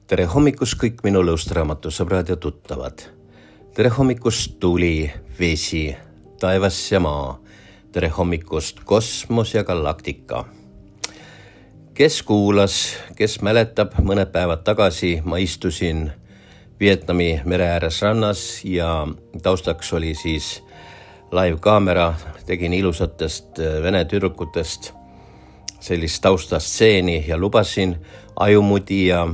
Tere hommikust kõik minu lõusturaamatusõbrad ja tuttavad. Tere hommikust tuli, vesi, taevas ja maa. Tere hommikust kosmos ja galaktika. Kes kuulas, kes mäletab, mõned päevad tagasi ma istusin Vietnami mere ääres rannas ja taustaks oli siis live-kaamera. Tegin ilusatest vene tüdrukutest sellist taustastseeni ja lubasin ajumudi ja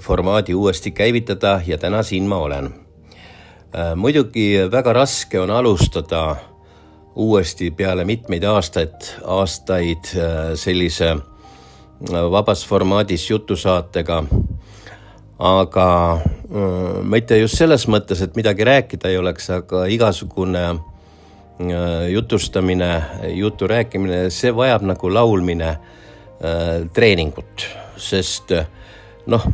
formaadi uuesti käivitada ja täna siin ma olen. Muidugi väga raske on alustada uuesti peale mitmeid aastaid sellise vabas formaadis jutusaatega, aga mitte just selles mõttes, et midagi rääkida ei oleks, aga igasugune jutustamine, jutu rääkimine, see vajab nagu laulmine treeningut, sest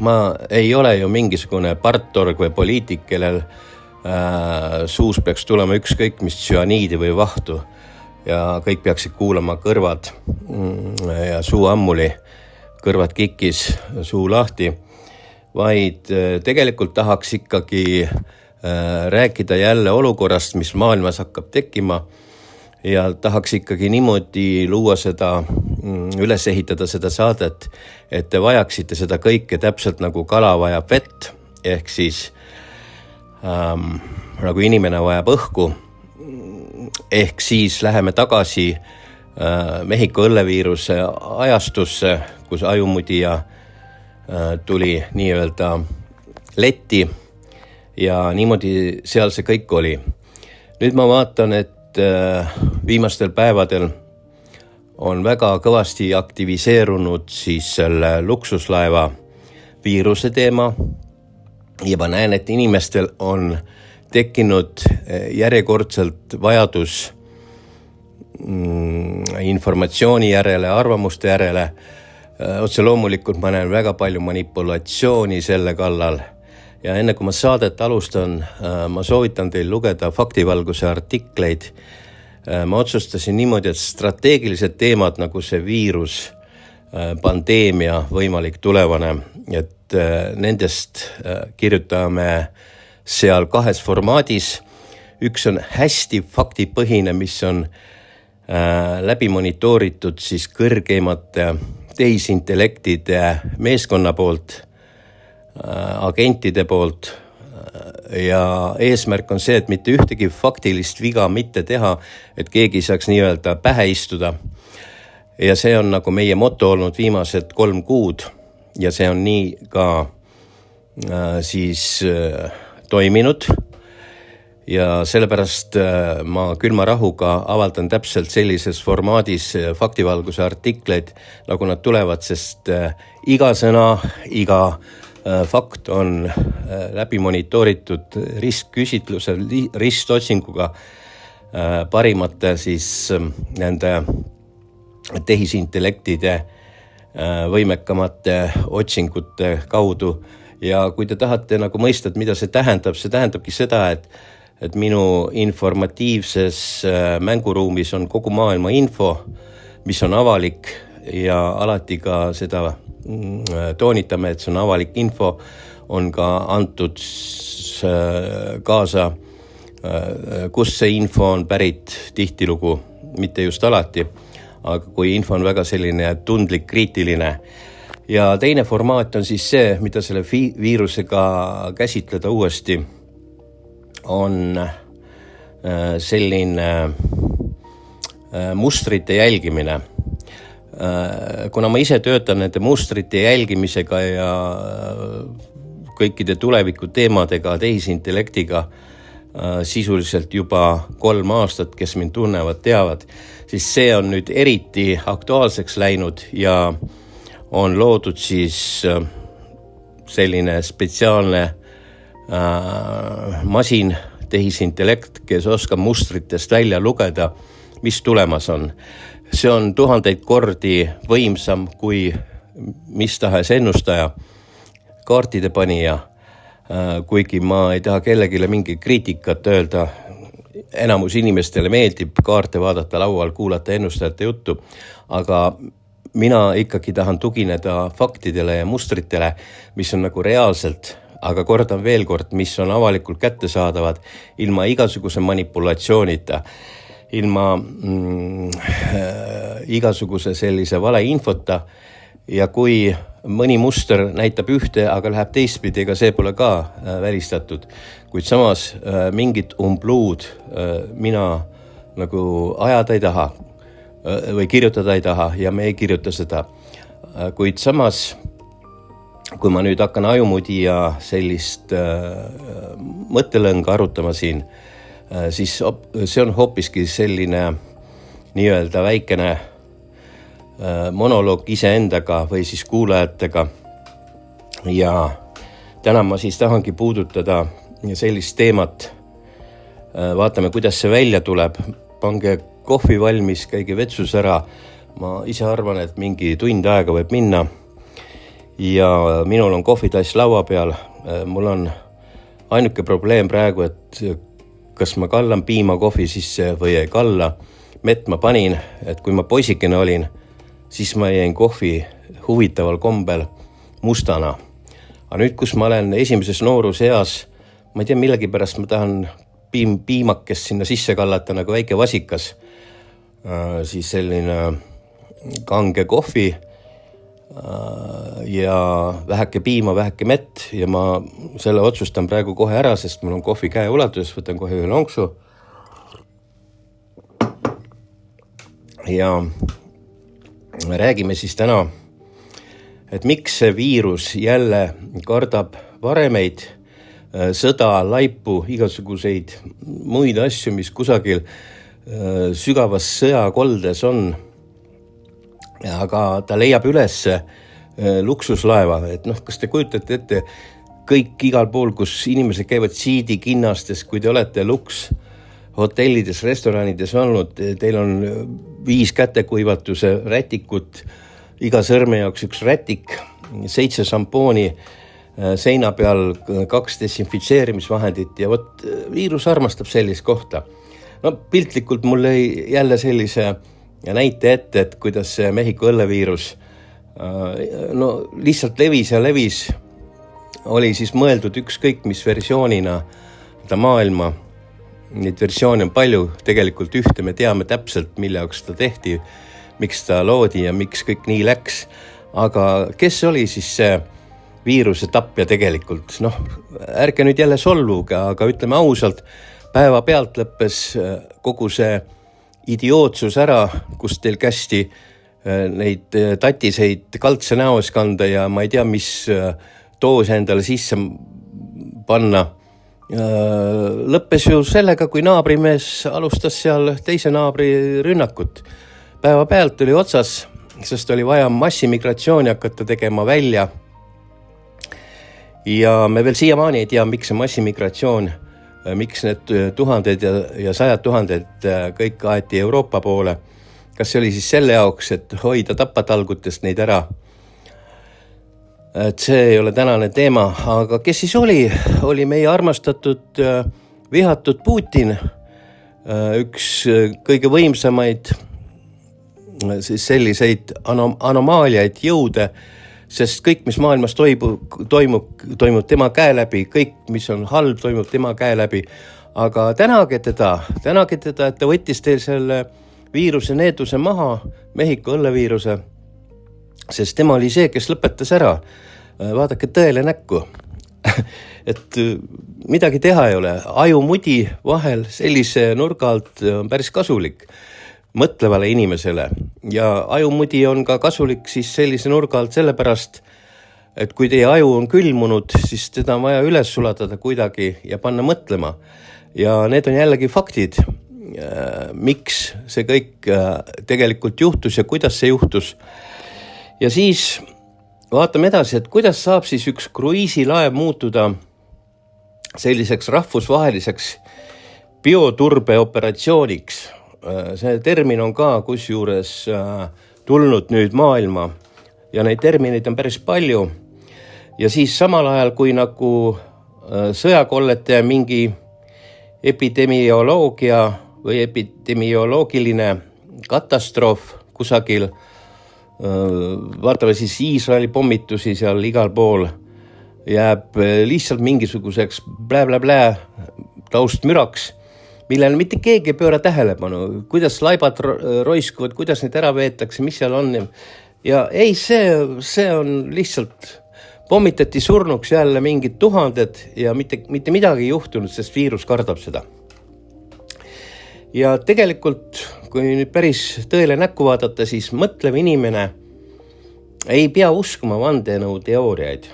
ma ei ole ju mingisugune partorg või poliitik, kellel suus peaks tulema ükskõik mis tsüaniidi või vahtu ja kõik peaksid kuulama kõrvad ja suu ammuli, kõrvad kikis, suu lahti, vaid tegelikult tahaks ikkagi rääkida jälle olukorrast, mis maailmas hakkab tekkima ja tahaks ikkagi niimoodi luua seda, üles ehitada seda saadet, et te vajaksite seda kõike täpselt nagu kala vajab vett, ehk siis nagu inimene vajab õhku, ehk siis läheme tagasi Mehhiko õlleviiruse ajastusse, kus ajumudija tuli nii-öelda letti ja niimoodi seal see kõik oli. Nüüd ma vaatan, et viimastel päevadel on väga kõvasti aktiviseerunud siis selle luksuslaeva viiruse teema ja ma näen, et inimestel on tekkinud järjekordselt vajadus informatsiooni järele, arvamuste järele. Otse loomulikult ma näen väga palju manipulatsiooni selle kallal. Ja enne kui ma saadet alustan, ma soovitan teil lugeda faktivalguse artikleid. Ma otsustasin niimoodi, et strateegilised teemad nagu see viirus, pandeemia, võimalik tulevane, et nendest kirjutame seal kahes formaadis. Üks on hästi faktipõhine, mis on läbi monitooritud siis kõrgeimate tehisintellektide meeskonna poolt, agentide poolt ja eesmärk on see, et mitte ühtegi faktilist viga mitte teha, et keegi saaks nii-öelda pähe istuda. Ja see on nagu meie moto olnud viimased 3 kuud ja see on nii ka siis toiminud ja sellepärast ma külma rahuga avaldan täpselt sellises formaadis faktivalguse artikleid, nagu nad tulevad, sest iga sõna, iga fakt on läbi monitooritud ristküsitluse, ristotsinguga parimate siis nende tehisintellektide võimekamate otsingute kaudu. Ja kui te tahate nagu mõista, et mida see tähendabki seda, et minu informatiivses mänguruumis on kogu maailma info, mis on avalik ja alati ka seda toonitame, et see on avalik info, on ka antud kaasa, kus see info on pärit tihtilugu, mitte just alati, aga kui info on väga selline tundlik, kriitiline. Ja teine formaat on siis see, mida selle viirusega käsitleda uuesti, on selline mustrite jälgimine. Kuna ma ise töötan nende mustrite jälgimisega ja kõikide tuleviku teemadega, tehisintellektiga sisuliselt juba 3 aastat, kes mind tunnevad, teavad, siis see on nüüd eriti aktuaalseks läinud ja on loodud siis selline spetsiaalne masin, tehisintellekt, kes oskab mustritest välja lugeda, mis tulemas on. See on 1000 kordi võimsam kui mis tahes ennustaja, kaartide panija, kuigi ma ei taha kellegile mingi kriitikat öelda. Enamus inimestele meeldib kaarte vaadata laual, kuulata ennustajate juttu, aga mina ikkagi tahan tugineda faktidele ja mustritele, mis on nagu reaalselt, aga kordan veel kord, mis on avalikult kättesaadavad ilma igasuguse manipulatsioonita, ilma igasuguse sellise valeinfota. Ja kui mõni muster näitab ühte, aga läheb teistpidi, ega see pole ka välistatud. Kuid samas mingit umbluud mina nagu ajada ei taha või kirjutada ei taha ja me ei kirjuta seda. Kuid samas, kui ma nüüd hakkan ajumudi ja sellist mõttelõnga arutama siin, siis see on hoopiski selline nii-öelda väikene monoloog iseendaga või siis kuulajatega. Ja täna ma siis tahangi puudutada sellist teemat. Vaatame, kuidas see välja tuleb. Pange kohvi valmis, käige vetsus ära. Ma ise arvan, et mingi tund aega võib minna. Ja minul on kohvitass laua peal. Mul on ainuke probleem praegu, et kas ma kallan piima kohvi sisse või ei kalla. Mett ma panin, et kui ma poisikene olin, siis ma jäin kohvi huvitaval kombel mustana. Aga nüüd, kus ma olen esimeses nooruseas, ma ei tea, millegi pärast ma tahan piimakest sinna sisse kallata nagu väike vasikas. Siis selline kange kohvi ja väheke piima, väheke mett ja ma selle otsustan praegu kohe ära, sest mul on kohvi käe ulatuses, võtan kohe ühe lonksu. Ja räägime siis täna, et miks see viirus jälle kardab varemeid, sõda, laipu, igasuguseid muid asju, mis kusagil sügavas sõjakoldes on. Aga ta leiab üles luksuslaeva, et kas te kujutate ette kõik igal pool, kus inimesed käivad siidikinnastes, kui te olete luks hotellides, restoranides olnud, teil on 5 kätekuivatuse rätikut, iga sõrme jaoks üks rätik, 7 šampooni, seina peal 2 desinfitseerimisvahendit ja võt, viirus armastab sellist kohta. No piltlikult mul jälle sellise näite ette, et kuidas see Mehhiko õlleviirus lihtsalt levis ja levis, oli siis mõeldud ükskõik mis versioonina ta maailma. Neid versioone on palju, tegelikult ühte me teame täpselt, mille jaoks ta tehti, miks ta loodi ja miks kõik nii läks. Aga kes oli siis see viiruse tapja tegelikult? Ärge nüüd jälle solvuge, aga ütleme ausalt, päeva pealt lõppes kogu see idiootsus ära, kus teil kästi neid tatiseid kaldse näos kanda ja ma ei tea, mis doos endale sisse panna. Lõppes ju sellega, kui naabrimees alustas seal teise naabri rünnakut. Päeva pealt oli otsas, sest oli vaja massimigratsiooni hakata tegema välja. Ja me veel siiamaani ei tea, miks see massimigratsioon, miks need tuhanded ja 100 000 kõik aeti Euroopa poole. Kas see oli siis selle jaoks, et hoida tapatalgutest neid ära? Et see ei ole tänane teema, aga kes siis oli? Oli meie armastatud vihatud Putin, üks kõige võimsamaid siis selliseid anomaaliaid jõude, sest kõik, mis maailmas toimub tema käe läbi, kõik, mis on halb, toimub tema käe läbi. Aga tänage teda, et ta võttis teil selle viiruse needuse maha, Mehhiko õlleviiruse, sest tema oli see, kes lõpetas ära. Vaadake tõele näkku. Et midagi teha ei ole. Ajumudi vahel sellise nurga alt on päris kasulik mõtlevale inimesele. Ja ajumudi on ka kasulik siis sellise nurga alt sellepärast, et kui teie aju on külmunud, siis teda on vaja üles sulatada kuidagi ja panna mõtlema. Ja need on jällegi faktid, miks see kõik tegelikult juhtus ja kuidas see juhtus. Ja siis vaatame edasi, et kuidas saab siis üks kruiisilaev muutuda selliseks rahvusvaheliseks bioturbeoperatsiooniks. See termin on ka kusjuures tulnud nüüd maailma ja neid termineid on päris palju. Ja siis samal ajal, kui nagu sõjakollete mingi epidemioloogia või epidemioloogiline katastroof kusagil vaatame siis Iisraeli pommitusi seal igal pool, jääb lihtsalt mingisuguseks blä taustmüraks, millele mitte keegi ei pööra tähelepanu, kuidas laibad roiskuvad, kuidas neid ära veetakse, mis seal on. Ja ei, see on lihtsalt, pommitati surnuks jälle mingid tuhanded ja mitte midagi ei juhtunud, sest viirus kardab seda. Ja tegelikult, kui nüüd päris tõele näkku vaadata, siis mõtlev inimene ei pea uskuma vandenõu teooriaid,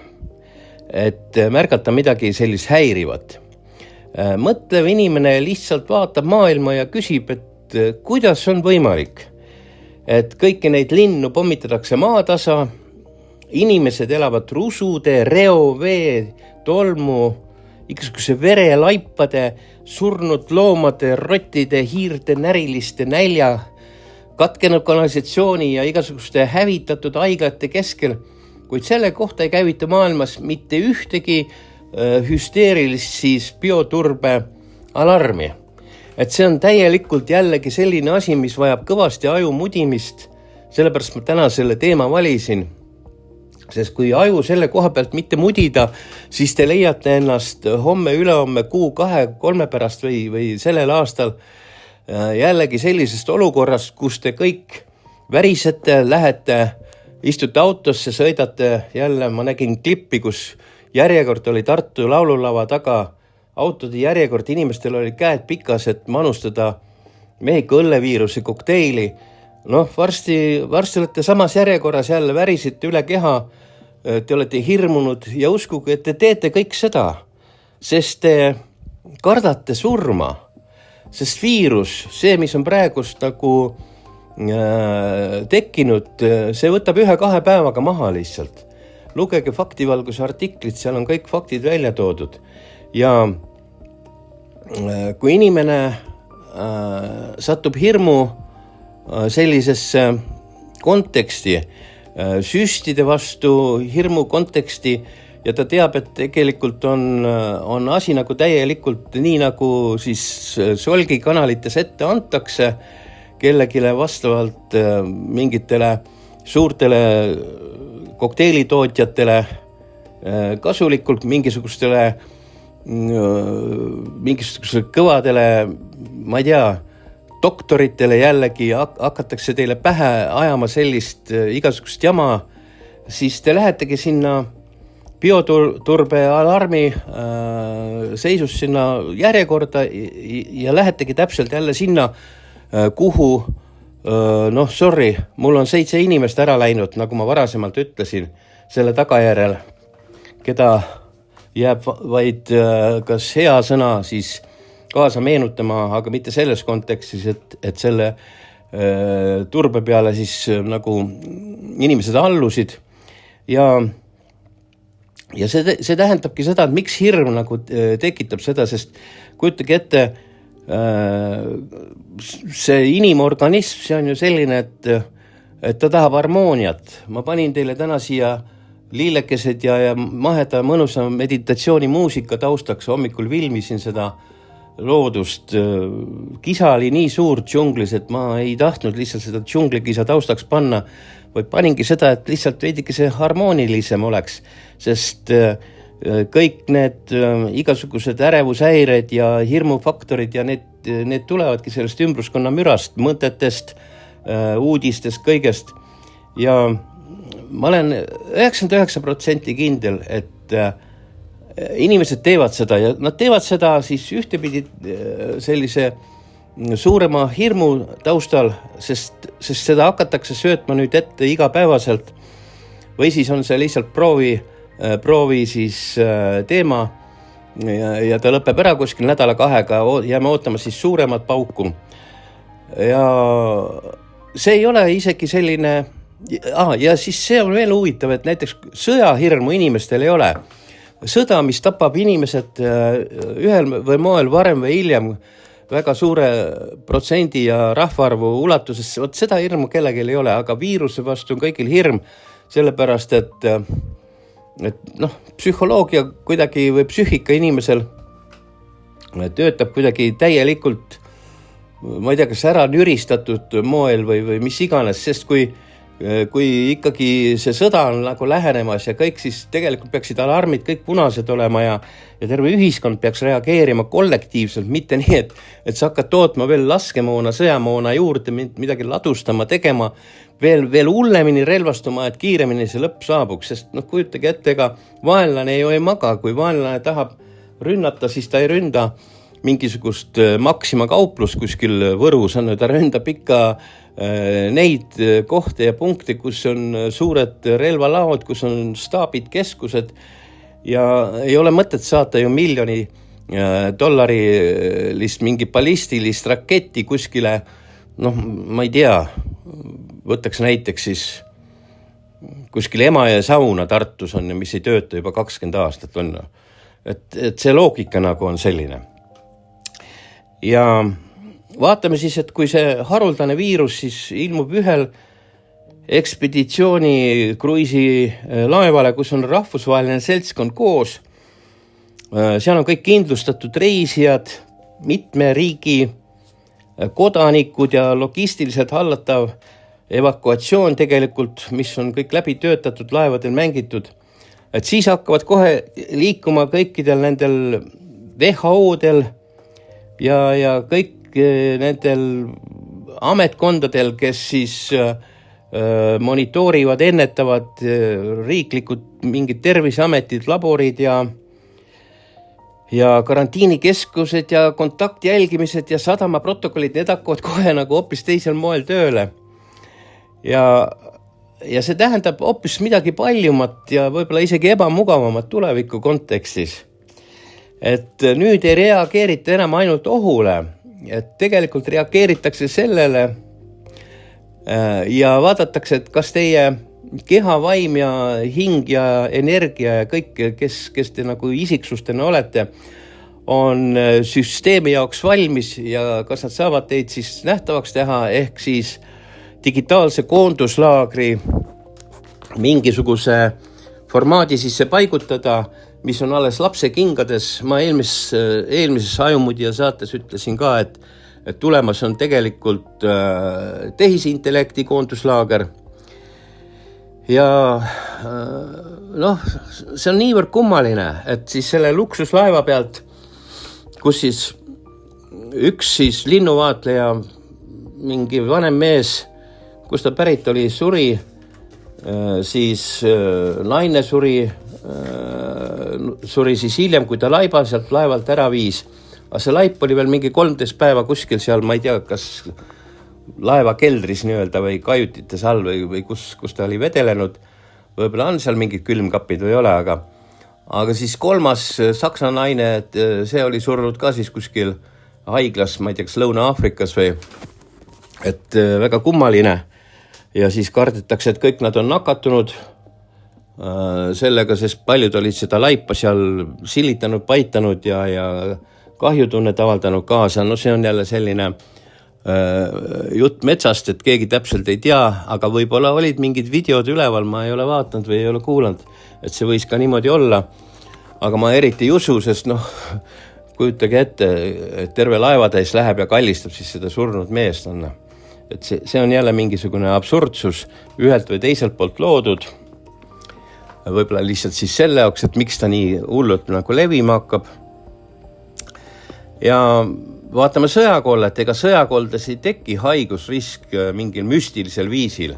et märgata midagi sellist häirivat. Mõtlev inimene lihtsalt vaatab maailma ja küsib, et kuidas on võimalik, et kõiki neid linnu pommitatakse maatasa, inimesed elavad rusude, reovee, tolmu, igasuguse verelaipade, surnud loomade, rottide, hiirde, näriliste, nälja, katkenud kanalisatsiooni ja igasuguste hävitatud haiglate keskel, kuid selle kohta ei käivita maailmas mitte ühtegi hüsteerilist siis bioturbe alarmi. Et see on täielikult jällegi selline asi, mis vajab kõvasti aju mudimist, sellepärast ma täna selle teema valisin. Sest kui aju selle koha pealt mitte mudida, siis te leiate ennast homme, ülehomme, kuu, 2-3 pärast või sellel aastal jällegi sellisest olukorrast, kus te kõik värisete, lähete, istute autosse, sõidate jälle, ma nägin klippi, kus järjekord oli Tartu laululava taga, autode järjekord, inimestel oli käed pikas, et manustada Mehhiko õlleviiruse kokteili. Varsti olete samas järjekorras jälle, värisite üle keha, te olete hirmunud ja uskuge, et te teete kõik seda, sest te kardate surma, sest viirus, see, mis on praegust nagu tekkinud, see võtab 1-2 päevaga maha lihtsalt. Lugege faktivalguse artiklit, seal on kõik faktid välja toodud. Ja kui inimene satub hirmu sellisesse konteksti, süstide vastu hirmu konteksti ja ta teab, et tegelikult on asi nagu täielikult nii, nagu siis solgikanalites ette antakse kellegile vastavalt mingitele suurtele kokteilitootjatele kasulikult mingisugustele kõvadele, ma ei tea, doktoritele jällegi hakatakse teile pähe ajama sellist igasugust jama, siis te lähetegi sinna bioturbe alarmi seisus sinna järjekorda ja lähetegi täpselt jälle sinna, kuhu, sorry, mul on 7 inimest ära läinud, nagu ma varasemalt ütlesin, selle tagajärjel, keda jääb vaid kas hea sõna siis kaasa meenutama, aga mitte selles kontekstis, et selle turbe peale siis nagu inimesed allusid. Ja see tähendabki seda, et miks hirm nagu tekitab seda, sest kujutage ette, see inimorganism, see on ju selline, et ta tahab harmooniat. Ma panin teile täna siia liilekesed ja maheda mõnusa meditatsioonimuusika taustaks, hommikul filmisin seda loodust. Kisa oli nii suur džunglis, et ma ei tahtnud lihtsalt seda džunglikisa taustaks panna, vaid paningi seda, et lihtsalt veidike see harmoonilisem oleks, sest kõik need igasugused ärevushäired ja hirmufaktorid ja need tulevadki sellest ümbruskonna mürast, mõtetest, uudistest, kõigest. Ja ma olen 99% kindel, et inimesed teevad seda ja nad teevad seda siis ühtepidi sellise suurema hirmu taustal, sest seda hakatakse söötma nüüd ette igapäevaselt või siis on see lihtsalt proovi siis teema ja ta lõpeb ära kuskil nädala-kahega, jääme ootama siis suuremat pauku. Ja see ei ole isegi selline, ja siis see on veel huvitav, et näiteks sõjahirmu inimestel ei ole. Sõda, mis tapab inimesed ühel või moel varem või hiljem väga suure protsendi ja rahvaarvu ulatuses, seda hirmu kellelgi ei ole, aga viiruse vastu on kõigil hirm, sellepärast, et psühholoogia kuidagi või psüühika inimesel töötab kuidagi täielikult, ma ei tea, kas ära nüristatud moel või mis iganes, sest kui kui ikkagi see sõda on nagu lähenemas ja kõik, siis tegelikult peaksid alarmid kõik punased olema ja terve ühiskond peaks reageerima kollektiivselt, mitte nii, et sa hakkad tootma veel laskemoona, sõjamoona juurde, midagi ladustama, tegema, veel hullemini relvastuma, et kiiremini see lõpp saabuks, sest kujutage ette, ega vaenlane ju ei maga, kui vaenlane tahab rünnata, siis ta ei ründa mingisugust Maxima kauplus kuskil Võrus, ta ründab ikka neid kohti ja punkte, kus on suured relvalaod, kus on staabid, keskused ja ei ole mõtet saata ju $1 miljoni mingi ballistilist raketti kuskile, ma ei tea, võtaks näiteks siis kuskil Emajõe sauna Tartus on, mis ei tööta juba 20 aastat on. Et see loogika nagu on selline. Ja vaatame siis, et kui see haruldane viirus siis ilmub ühel ekspeditsiooni kruiisi laevale, kus on rahvusvaheline seltskond koos, seal on kõik kindlustatud reisijad, mitme riigi kodanikud ja logistiliselt hallatav evakuatsioon tegelikult, mis on kõik läbi töötatud laevadel mängitud, et siis hakkavad kohe liikuma kõikidel nendel WHO-del ja kõik nendel ametkondadel, kes siis monitoorivad, ennetavad riiklikud mingid terviseametid, laborid ja karantiinikeskused ja kontakti jälgimised ja sadama protokollid, need hakkavad kohe nagu hoopis teisel moel tööle. Ja see tähendab hoopis midagi paljumat ja võib-olla isegi ebamugavamat tuleviku kontekstis. Et nüüd ei reageerita enam ainult ohule, et tegelikult reageeritakse sellele ja vaadatakse, et kas teie keha, vaim ja hing ja energia ja kõik, kes te nagu isiksustena olete, on süsteemi jaoks valmis ja kas nad saavad teid siis nähtavaks teha, ehk siis digitaalse koonduslaagri mingisuguse formaadi sisse paigutada, mis on alles lapse kingades. Ma eelmises Ajumudija saates ütlesin ka, et tulemas on tegelikult tehisintellekti koonduslaager. Ja see on niivõrd kummaline, et siis selle luksuslaeva pealt, kus siis üks siis linnuvaatleja, mingi vanem mees, kus ta pärit oli, suri, siis naine suri siis hiljem, kui ta laiba sealt laevalt ära viis. Aga see laip oli veel mingi 13 päeva kuskil seal, ma ei tea, kas laeva keldris nii-öelda või kajutites all või kus ta oli vedelenud. Võib-olla on seal mingid külmkapid või ei ole, aga siis kolmas saksa naine, et see oli surnud ka siis kuskil haiglas, ma ei tea, kas Lõuna-Aafrikas või, et väga kummaline. Ja siis kardetakse, et kõik nad on nakatunud sellega, sest paljud olid seda laipa seal silitanud, paitanud ja kahjutunnet avaldanud kaasa. See on jälle selline jutt metsast, et keegi täpselt ei tea, aga võib-olla olid mingid videod üleval, ma ei ole vaatanud või ei ole kuulanud, et see võis ka niimoodi olla. Aga ma eriti ei usu, sest kujutage ette, et terve laevatäis läheb ja kallistab siis seda surnud meest. Et see on jälle mingisugune absurdsus ühelt või teiselt poolt loodud. Võib-olla lihtsalt siis selle jaoks, et miks ta nii hullult nagu levima hakkab. Ja vaatame sõjakollet, ega sõjakoldes ei teki haigusrisk mingil müstilisel viisil,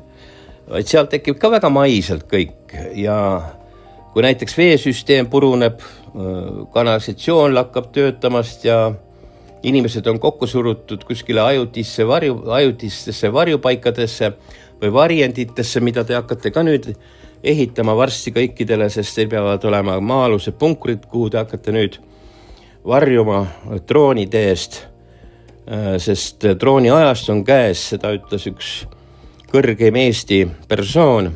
vaid seal tekib ka väga maiselt kõik. Ja kui näiteks veesüsteem puruneb, kanalisatsioon lakkab töötamast ja inimesed on kokku surutud kuskile ajutistesse varjupaikadesse või varienditesse, mida te hakkate ka nüüd ehitama varsti kõikidele, sest teil peavad olema maa-alused punkrid, kuhu te hakkate nüüd varjuma droonide eest, sest drooni ajast on käes, seda ütles üks kõrgeim Eesti persoon,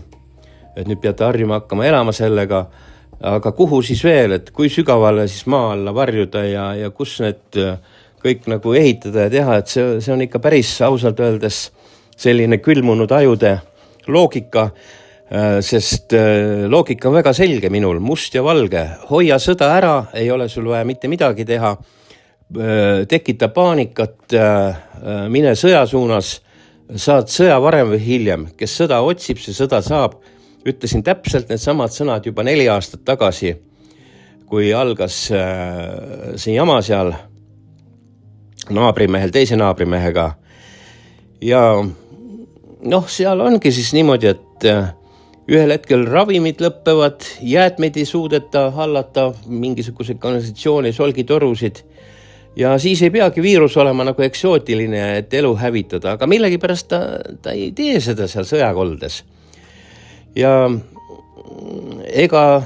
et nüüd peate harjuma hakkama elama sellega, aga kuhu siis veel, et kui sügavale siis maa alla varjuda ja kus need kõik nagu ehitada ja teha, et see on ikka päris ausalt öeldes selline külmunud ajude loogika, sest loogika on väga selge minul, must ja valge. Hoia sõda ära, ei ole sul vaja mitte midagi teha, tekita paanikat, mine sõja suunas, saad sõja varem või hiljem, kes sõda otsib, see sõda saab. Ütlesin täpselt need samad sõnad juba 4 aastat tagasi, kui algas see jama seal naabrimehel, teise naabrimehega. Ja noh, seal ongi siis niimoodi, et ühel hetkel ravimid lõppevad, jäätmeid ei suudeta hallata, mingisuguse kanalisatsiooni, solgitorusid. Ja siis ei peagi viirus olema nagu eksootiline, et elu hävitada, aga millegi pärast ta ei tee seda seal sõjakoldes. Ja ega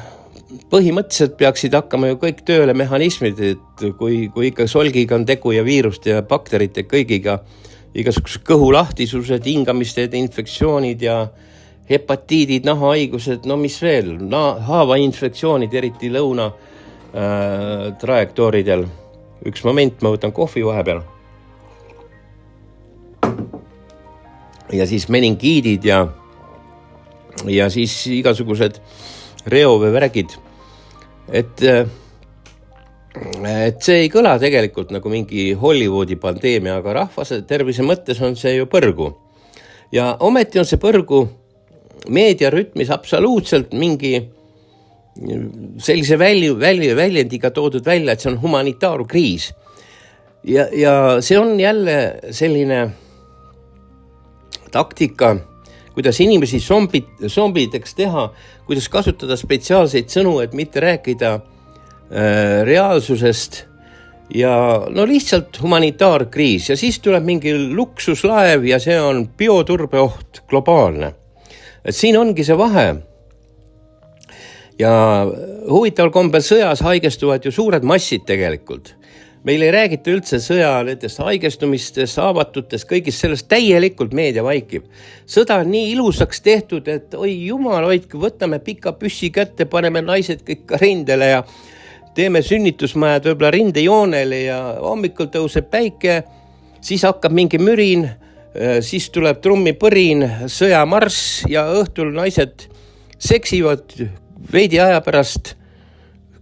põhimõtteliselt peaksid hakkama ju kõik tööle mehhanismid, et kui ikka solgiga on tegu ja viiruste ja bakterite kõigiga, igasugused kõhulahtisused, hingamisteed, infektsioonid ja hepatiidid, nahahaigused, no mis veel, haavainfektsioonid, eriti lõuna trajektooridel. Üks moment, ma võtan kohvi vahepeal. Ja siis meningiidid ja siis igasugused reovevärgid. Et see ei kõla tegelikult nagu mingi Hollywoodi pandeemia, aga rahvase tervise mõttes on see ju põrgu. Ja ometi on see põrgu meediarütmis absoluutselt mingi sellise väljendiga toodud välja, et see on humanitaarkriis. Ja see on jälle selline taktika, kuidas inimesi zombideks teha, kuidas kasutada spetsiaalseid sõnu, et mitte rääkida reaalsusest ja no lihtsalt humanitaarkriis. Ja siis tuleb mingi luksuslaev ja see on bioturbeoht globaalne. Et siin ongi see vahe. Ja huvitaval kombel sõjas haigestuvad ju suured massid tegelikult. Meil ei räägita üldse sõja nendest haigestumistest, saavatutest, kõigist sellest täielikult meedia vaikib. Sõda on nii ilusaks tehtud, et oi jumal hoidku, võtame pika püssi kätte, paneme naised kõik rindele ja teeme sünnitusmajad võib-olla rindejoonele ja hommikul tõuseb päike, siis hakkab mingi mürin, siis tuleb trummipõrin, sõjamarss ja õhtul naised seksivad veidi aja pärast,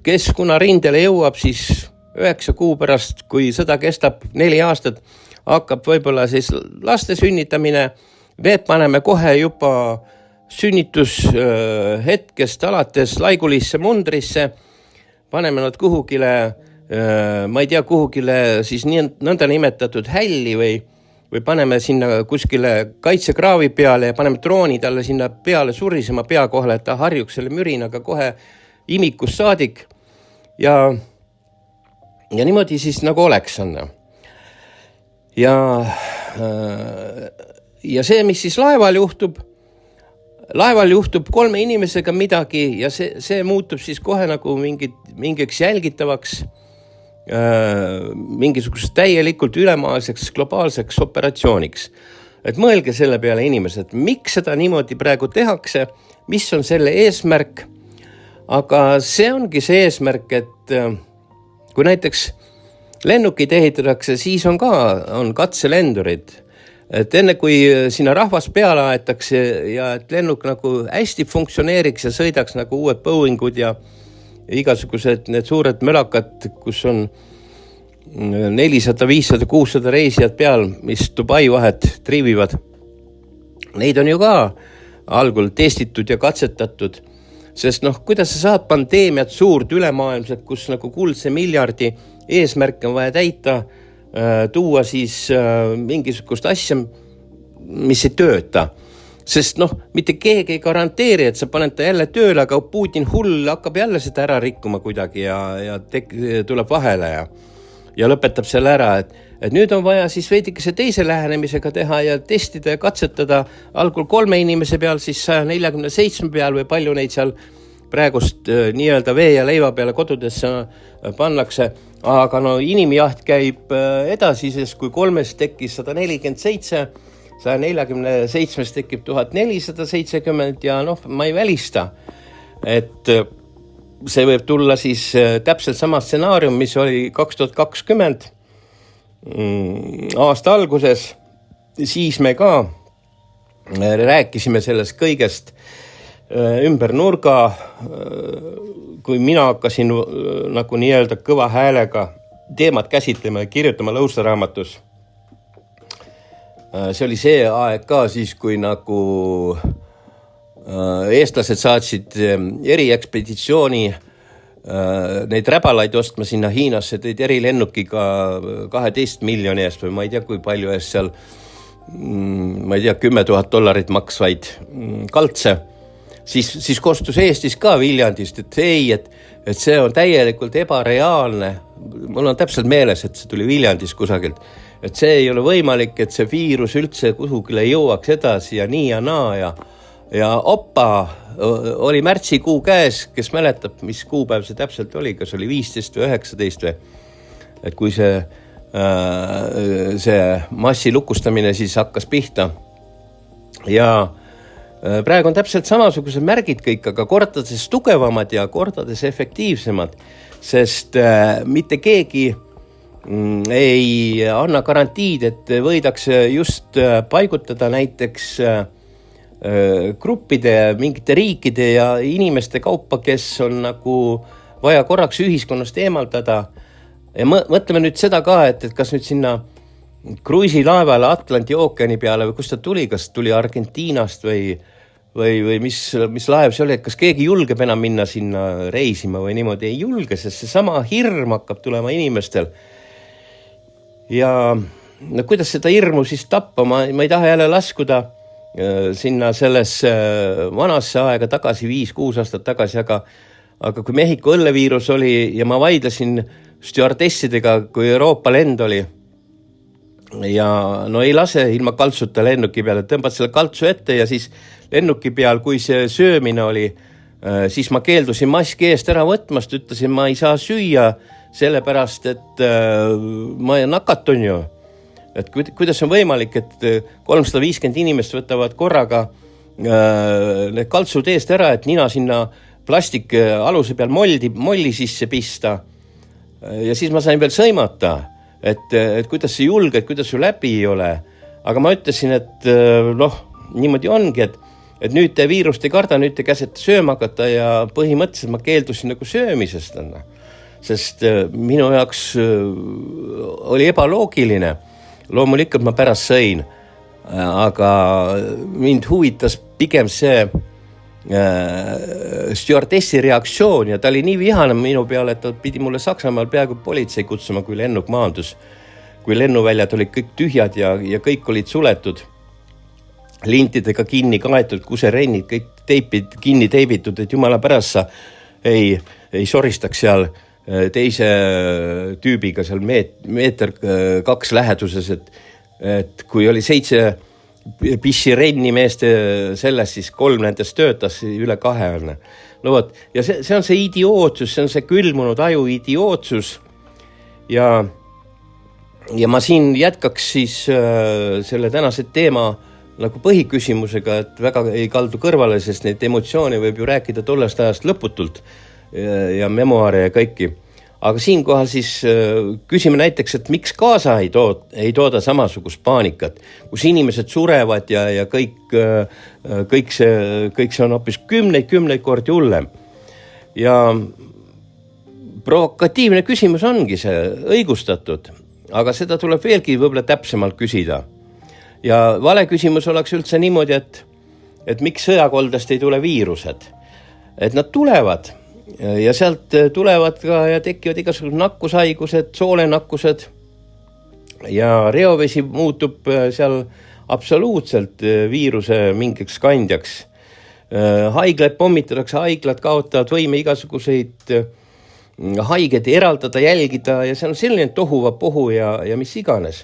kes kuna rindele jõuab, siis 9 kuu pärast, kui sõda kestab 4 aastat, hakkab võib-olla siis laste sünnitamine. Me paneme kohe juba sünnitushetkest alates laigulisse mundrisse, paneme nad kuhugile, ma ei tea, kuhugile siis nõnda nimetatud hälli või paneme sinna kuskile kaitsekraavi peale ja paneme drooni talle sinna peale surisema pea kohale, et ta harjuks selle mürinaga kohe imikus saadik ja niimoodi siis nagu oleks on. Ja see, mis siis laeval juhtub 3 inimesega midagi ja see muutub siis kohe nagu mingiks jälgitavaks mingisuguseks täielikult ülemaailmseks globaalseks operatsiooniks. Et mõelge selle peale inimesed, miks seda niimoodi praegu tehakse, mis on selle eesmärk, aga see ongi see eesmärk, et kui näiteks lennukid ehitatakse, siis on katselendurid, et enne kui sinna rahvas peale aetakse ja et lennuk nagu hästi funktsioneeriks ja sõidaks nagu uued Boeingud ja igasugused need suured mölakad, kus on 400, 500, 600 reisijad peal, mis Dubai vahet triivivad. Neid on ju ka algul testitud ja katsetatud, sest kuidas sa saad pandeemiat suurt ülemaailmselt, kus nagu kuldse miljardi eesmärk on vaja täita, tuua siis mingisugust asja, mis ei tööta. Sest mitte keegi ei garanteeri, et sa paned ta jälle tööle, aga Putin hull hakkab jälle seda ära rikkuma kuidagi ja tuleb vahele ja lõpetab selle ära, et nüüd on vaja siis veidikese teise lähenemisega teha ja testida ja katsetada algul 3 inimese peal, siis 147 peal või palju neid seal praegust nii-öelda vee ja leiva peale kodudesse pannakse, aga inimjaht käib edasi, sest kui 3 tekkis 147, 147 tekib 1470 ja ma ei välista, et see võib tulla siis täpselt sama stsenaarium, mis oli 2020 aasta alguses, siis me ka rääkisime sellest kõigest ümber nurga, kui mina hakkasin nagu nii-öelda kõva häälega teemat käsitlema ja kirjutama lõustaraamatus see oli see aeg ka siis, kui nagu eestlased saatsid eriekspeditsiooni neid räbalaid ostma sinna Hiinasse, tõid erilennukiga 12 miljoni eest või ma ei tea, kui palju eest seal, ma ei tea, $10,000 maksvaid kaltse, siis kostus Eestis ka Viljandist, et ei, et see on täielikult ebareaalne. Mul on täpselt meeles, et see tuli Viljandis kusagilt, et see ei ole võimalik, et see viirus üldse kuhugile jõuaks edasi ja nii ja naa ja opa, oli märtsikuu käes, kes mäletab, mis kuupäev see täpselt oli, kas oli 15 või 19 või, et kui see massi lukustamine siis hakkas pihta. Ja praegu on täpselt samasugused märgid kõik, aga kordades tugevamad ja kordades efektiivsemad, sest mitte keegi ei anna garantiid, et võidakse just paigutada näiteks gruppide, mingite riikide ja inimeste kaupa, kes on nagu vaja korraks ühiskonnast eemaldada. Ja mõtleme nüüd seda ka, et kas nüüd sinna kruiisilaevale Atlanti ookeani peale või kus ta tuli, kas tuli Argentiinast või mis laev see oli, et kas keegi julgeb enam minna sinna reisima või niimoodi ei julge, sest see sama hirm hakkab tulema inimestel. Ja no, kuidas seda hirmu siis tappa, ma ei taha jälle laskuda sinna sellesse vanasse aega tagasi, 5-6 aastat tagasi, aga kui Mehhiko õlleviirus oli ja ma vaidlesin stjuardessidega, kui Euroopa lend oli ja no ei lase ilma kaltsuta lennuki peale, tõmbad selle kaltsu ette ja siis lennuki peal, kui see söömine oli, siis ma keeldusin maski eest ära võtmast, ütlesin, ma ei saa süüa sellepärast, et ma nakatun ju. Et kuidas on võimalik, et 350 inimest võtavad korraga need kaltsud eest ära, et nina sinna plastik aluse peal molli sisse pista. Ja siis ma sain veel sõimata, et kuidas see julge, et kuidas su läbi ei ole. Aga ma ütlesin, et noh, niimoodi ongi, et nüüd te viirust ei karda, nüüd te käsete sööma hakata ja põhimõtteliselt ma keeldusin nagu söömisest. Sest minu jaoks oli ebaloogiline. Loomulikult ma pärast sõin, aga mind huvitas pigem see stjuardessi reaktsioon ja ta oli nii vihane minu peale, et ta pidi mulle Saksamaal peaaegu politsei kutsuma, kui lennuk maandus. Kui lennuväljad olid kõik tühjad ja kõik olid suletud, lintidega kinni kaetud, kuserennid, kõik kinni teibitud, et jumala pärast sa ei soristaks seal teise tüübiga seal meeter 2 läheduses, et kui oli 7 pissi renni meeste selles, siis 3 nendest töötas üle 2. No võt, ja see on see idiootsus, see on see külmunud aju idiootsus ja ma siin jätkaks siis selle tänase teema nagu põhiküsimusega, et väga ei kaldu kõrvale, sest neid emotsioone võib ju rääkida tollest ajast lõputult ja memoaare ja kõiki. Aga siinkohal siis küsime näiteks, et miks kaasa ei tooda samasugust paanikat, kus inimesed surevad ja kõik see on hoopis kümneid kordi hullem. Ja provokatiivne küsimus ongi see õigustatud, aga seda tuleb veelgi võib-olla täpsemalt küsida. Ja vale küsimus oleks üldse niimoodi, et miks sõjakoldest ei tule viirused. Et nad tulevad ja sealt tulevad ka ja tekivad igasugused nakkushaigused, soolenakkused ja reovesi muutub seal absoluutselt viiruse mingiks kandjaks. Haiglad pommitatakse, haiglad kaotavad võime igasuguseid haigeid eraldada, jälgida ja see on selline tohuva pohu ja mis iganes.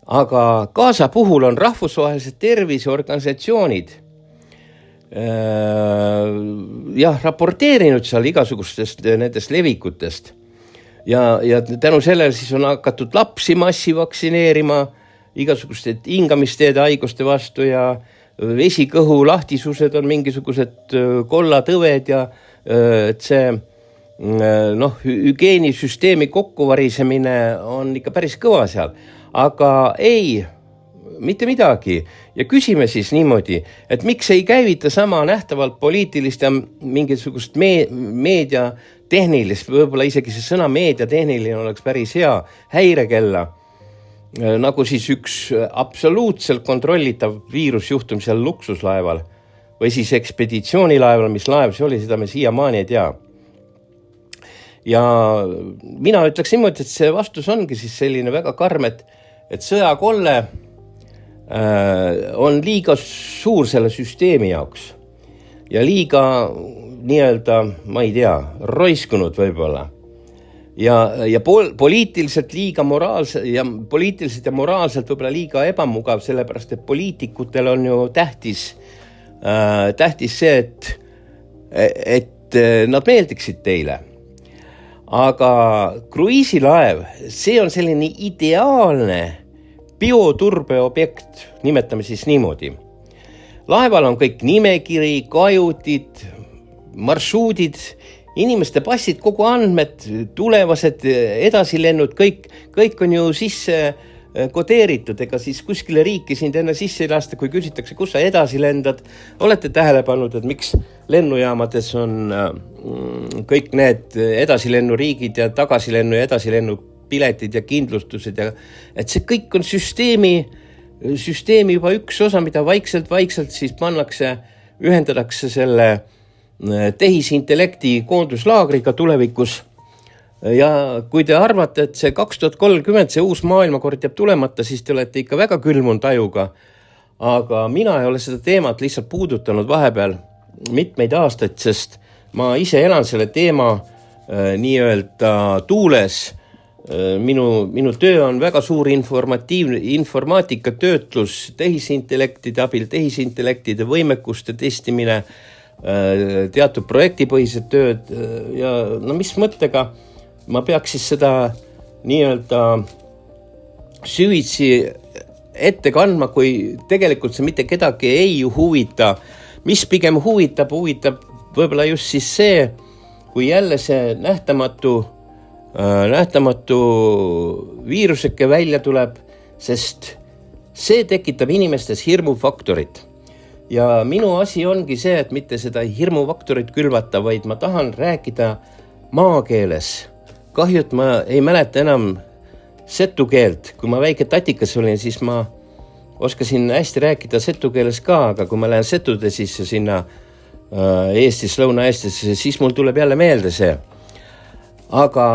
Aga Gaza puhul on rahvusvahelised terviseorganisatsioonid raporteerinud seal igasugustest nendest levikutest ja tänu sellele siis on hakatud lapsi massi vaktsineerima igasuguste hingamisteede haiguste vastu ja vesikõhu lahtisused on mingisugused kollatõved ja et see hügienisüsteemi kokkuvarisemine on ikka päris kõva seal, aga ei, mitte midagi. Ja küsime siis niimoodi, et miks ei käivita sama nähtavalt poliitilist ja mingisugust meedia tehnilist, võib-olla isegi see sõna meedia tehniline oleks päris hea, häirekella, nagu siis üks absoluutselt kontrollitav viirusjuhtum seal luksuslaeval või siis ekspeditsioonilaeval, mis laev see oli, seda me siiamaani ei tea. Ja mina ütleks niimoodi, et see vastus ongi siis selline väga karm, et sõjakolle on liiga suur selle süsteemi jaoks ja liiga nii-öelda, ma ei tea, roiskunud võib-olla. Ja poliitiliselt liiga poliitiliselt ja moraalselt võib-olla liiga ebamugav, sellepärast et poliitikutel on ju tähtis see, et nad meeldiksid teile. Aga kruiisilaev, see on selline ideaalne bioturbeobjekt, nimetame siis niimoodi. Laeval on kõik nimekiri, kajutid, marsruudid, inimeste passid, kogu andmed, tulevased edasilennud, kõik on ju sisse kodeeritud, ega siis kuskile riiki sind enne sisse ei lasta, kui küsitakse, kus sa edasi lendad. Olete tähele pannud, et miks lennujaamades on kõik need edasilennuriigid ja tagasilennu ja edasilennu piletid ja kindlustused ja et see kõik on süsteemi juba üks osa, mida vaikselt siis ühendatakse selle tehisintellekti koonduslaagriga tulevikus. Ja kui te arvate, et see 2030, see uus maailmakord jääb tulemata, siis te olete ikka väga külmunud ajuga. Aga mina ei ole seda teemat lihtsalt puudutanud vahepeal mitmeid aastaid, sest ma ise elan selle teema nii-öelda tuules. Minu töö on väga suur informaatika töötlus, tehisintellektide abil, tehisintellektide võimekuste testimine, teatud projektipõhised tööd ja no mis mõttega ma peaks siis seda nii-öelda süvitsi ette kandma, kui tegelikult see mitte kedagi ei huvita. Mis pigem huvitab võib-olla just siis see, kui jälle see nähtamatu viiruseke välja tuleb, sest see tekitab inimestes hirmufaktorit. Ja minu asi ongi see, et mitte seda hirmufaktorit külvata, vaid ma tahan rääkida maakeeles. Kahju, et ma ei mäleta enam setu keelt. Kui ma väike tatikas olin, siis ma oskasin hästi rääkida setu keeles ka, aga kui ma lähen setude sisse sinna Eestis, Lõuna-Eestisse, siis mul tuleb jälle meelde see. Aga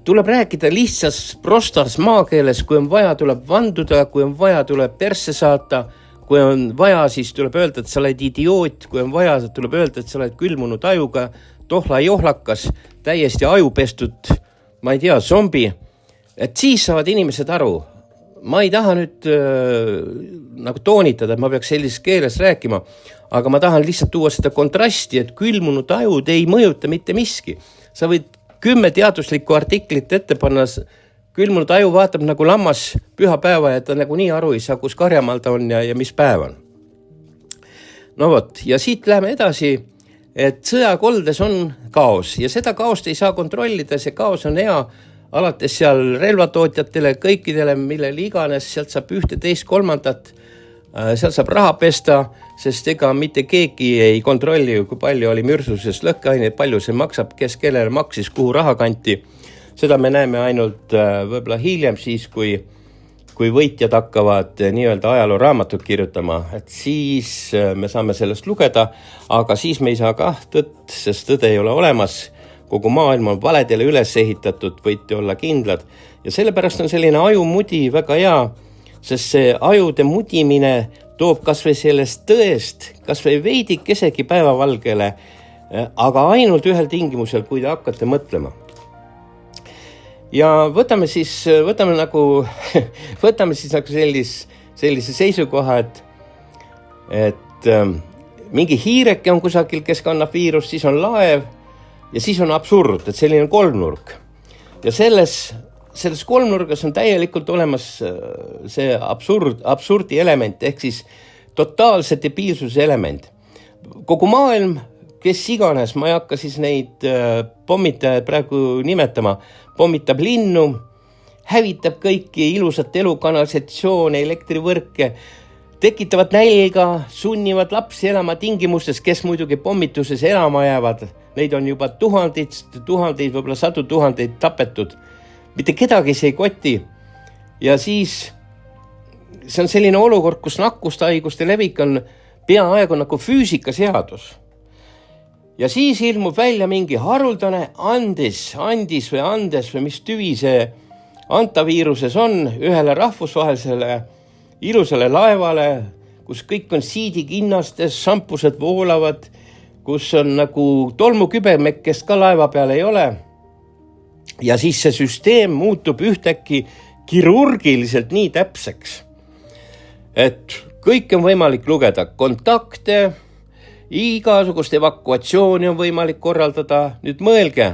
tuleb rääkida lihtsas prostas maakeeles, kui on vaja, tuleb vanduda, kui on vaja, tuleb persse saata, kui on vaja, siis tuleb öelda, et sa oled idioot, kui on vaja, tuleb öelda, et sa oled külmunud ajuga, tohla johlakas, täiesti ajupestud, ma ei tea, zombi, et siis saavad inimesed aru. Ma ei taha nüüd nagu toonitada, et ma peaks sellises keeles rääkima, aga ma tahan lihtsalt tuua seda kontrasti, et külmunud ajud ei mõjuta mitte miski. Sa võid 10 teaduslikku artiklit ette panna, külmunud aju vaatab nagu lammas pühapäeva ja ta nagu nii aru ei saa, kus karjamaal ta on ja mis päev on. No vot, ja siit läheme edasi, et sõjakoldes on kaos ja seda kaost ei saa kontrollida, see kaos on hea alates seal relvatootjatele, kõikidele, millele iganes, sealt saab 11, 3, sealt saab raha pesta, sest ega mitte keegi ei kontrolli, kui palju oli mürsuses lõhkeaineid, palju see maksab, kes kellele maksis, kuhu raha kanti. Seda me näeme ainult võib-olla hiljem siis, kui võitjad hakkavad nii-öelda ajalooraamatut kirjutama, et siis me saame sellest lugeda, aga siis me ei saa ka tõtt, sest tõde ei ole olemas. Kogu maailm on valedele üles ehitatud, võite olla kindlad. Ja sellepärast on selline ajumudi väga hea, sest see ajude mudimine toob kas või sellest tõest, kas või veidikesegi päevavalgele, aga ainult ühel tingimusel, kui te hakkate mõtlema. Ja võtame siis nagu sellise seisukoha, et mingi hiireke on kusagil, kes kannab viirust, siis on laev ja siis on absurd, et selline kolmnurk. Ja selles kolmnurgas on täielikult olemas see absurdi element, ehk siis totaalse debiilsuse element. Kogu maailm, kes iganes, ma ei hakka siis neid pommitajaid praegu nimetama, pommitab linnu, hävitab kõiki ilusat elukanalisatsioone, elektrivõrke, tekitavad nälga, sunnivad lapsi elama tingimustes, kes muidugi pommituses elama jäävad. Neid on juba tuhandeid, võib-olla 100 000 tapetud. Mitte kedagi see ei koti. ja siis see on selline olukord, kus nakkuste haiguste levik on peaaegu nagu füüsikaseadus. Ja siis ilmub välja mingi haruldane andis või mis tüvi see antaviiruses on ühele rahvusvahelisele ilusale laevale, kus kõik on siidikinnastes, šampused voolavad, kus on nagu tolmukübermekkest ka laeva peal ei ole. Ja siis see süsteem muutub ühtäkki kirurgiliselt nii täpseks, et kõik on võimalik lugeda, kontakte, igasugust evakuatsiooni on võimalik korraldada. Nüüd mõelge,